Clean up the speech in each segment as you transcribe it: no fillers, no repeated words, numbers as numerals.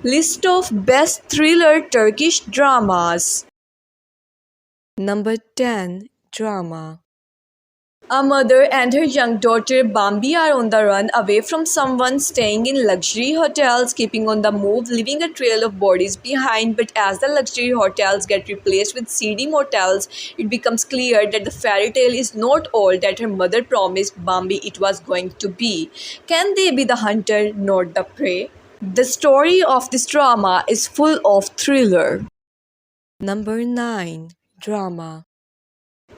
List of best thriller Turkish dramas. Number 10. Drama. A mother and her young daughter Bambi are on the run away from someone, staying in luxury hotels, keeping on the move, leaving a trail of bodies behind. But as the luxury hotels get replaced with seedy motels, it becomes clear that the fairy tale is not all that her mother promised Bambi it was going to be. Can they be the hunter, not the prey? The story of this drama is full of thriller. Number 9. Drama.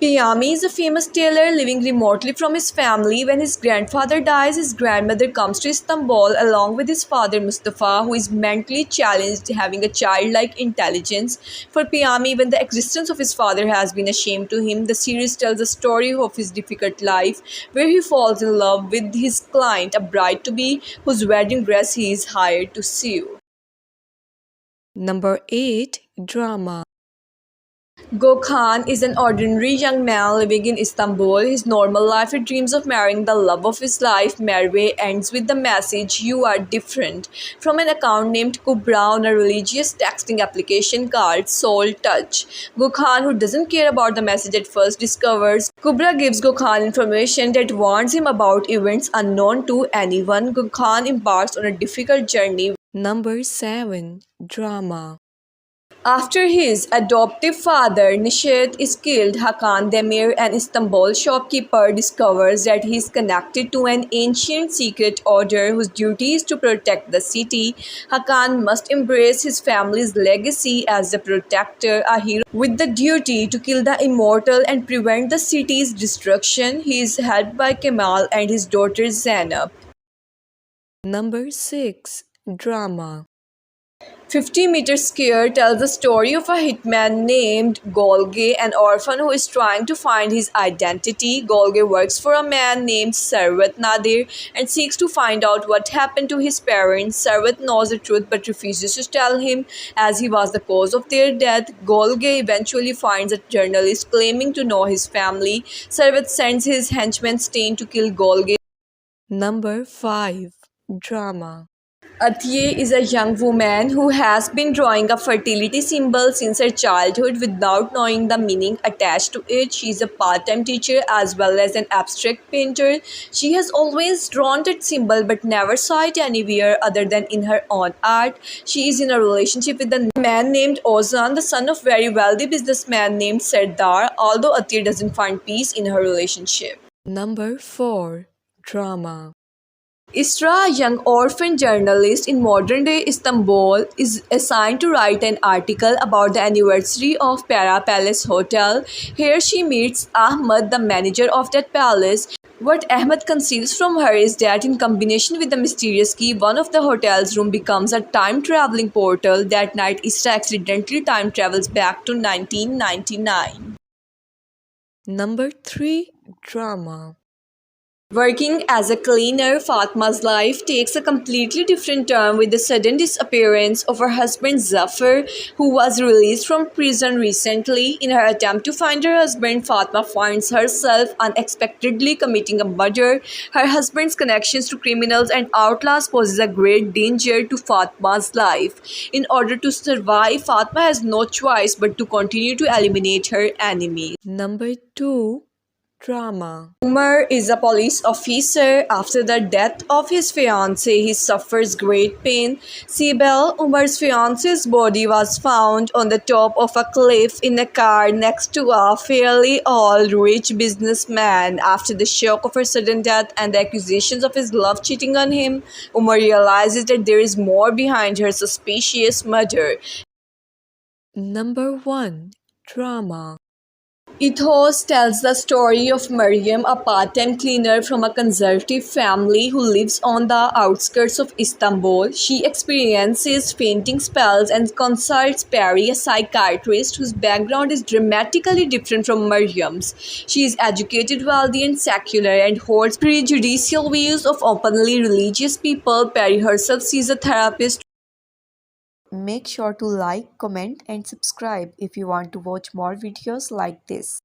Piyami is a famous tailor living remotely from his family. When his grandfather dies, his grandmother comes to Istanbul along with his father Mustafa, who is mentally challenged, having a childlike intelligence. For Piyami, even the existence of his father has been a shame to him. The series tells the story of his difficult life, where he falls in love with his client, a bride-to-be, whose wedding dress he is hired to sew. Number 8. Drama. Gökhan is an ordinary young man living in Istanbul. His normal life, he dreams of marrying the love of his life. Merve ends with the message, "You are different," from an account named Kubra on a religious texting application called Soul Touch. Gökhan, who doesn't care about the message at first, discovers Kubra gives Gökhan information that warns him about events unknown to anyone. Gökhan embarks on a difficult journey. Number 7. Drama. After his adoptive father Nishat is killed, Hakan Demir, an Istanbul shopkeeper, discovers that he is connected to an ancient secret order whose duty is to protect the city. Hakan must embrace his family's legacy as the protector, a hero with the duty to kill the immortal and prevent the city's destruction. He is helped by Kemal and his daughter Zainab. Number 6. Drama. 50 Meter Square tells the story of a hitman named Golge, an orphan who is trying to find his identity. Golge works for a man named Servet Nadir and seeks to find out what happened to his parents. Servet knows the truth but refuses to tell him, as he was the cause of their death. Golge eventually finds a journalist claiming to know his family. Servet sends his henchman Stain to kill Golge. Number 5. Drama. Atiye is a young woman who has been drawing a fertility symbol since her childhood without knowing the meaning attached to it. She is a part-time teacher as well as an abstract painter. She has always drawn that symbol but never saw it anywhere other than in her own art. She is in a relationship with a man named Ozan, the son of very wealthy businessman named Serdar, although Atiye doesn't find peace in her relationship. Number 4. Drama. Isra, a young orphan journalist in modern-day Istanbul, is assigned to write an article about the anniversary of Para Palace Hotel. Here she meets Ahmed, the manager of that palace. What Ahmed conceals from her is that in combination with the mysterious key, one of the hotel's room becomes a time-traveling portal. That night, Isra accidentally time travels back to 1999. Number 3. Drama. Working as a cleaner, Fatma's life takes a completely different turn with the sudden disappearance of her husband Zafar, who was released from prison recently. In her attempt to find her husband, Fatma finds herself unexpectedly committing a murder. Her husband's connections to criminals and outlaws poses a great danger to Fatma's life. In order to survive, Fatma has no choice but to continue to eliminate her enemies. Number 2. Drama. Umar is a police officer. After the death of his fiancée, he suffers great pain. Sibel, Umar's fiancee's body, was found on the top of a cliff in a car next to a fairly old rich businessman. After the shock of her sudden death and the accusations of his love cheating on him, Umar realizes that there is more behind her suspicious murder. Number 1. Drama. Ethos tells the story of Maryam, a part-time cleaner from a conservative family who lives on the outskirts of Istanbul. She experiences fainting spells and consults Perry, a psychiatrist whose background is dramatically different from Maryam's. She is educated, wealthy, and secular and holds prejudicial views of openly religious people. Perry herself sees a therapist. Make sure to like, comment and subscribe if you want to watch more videos like this.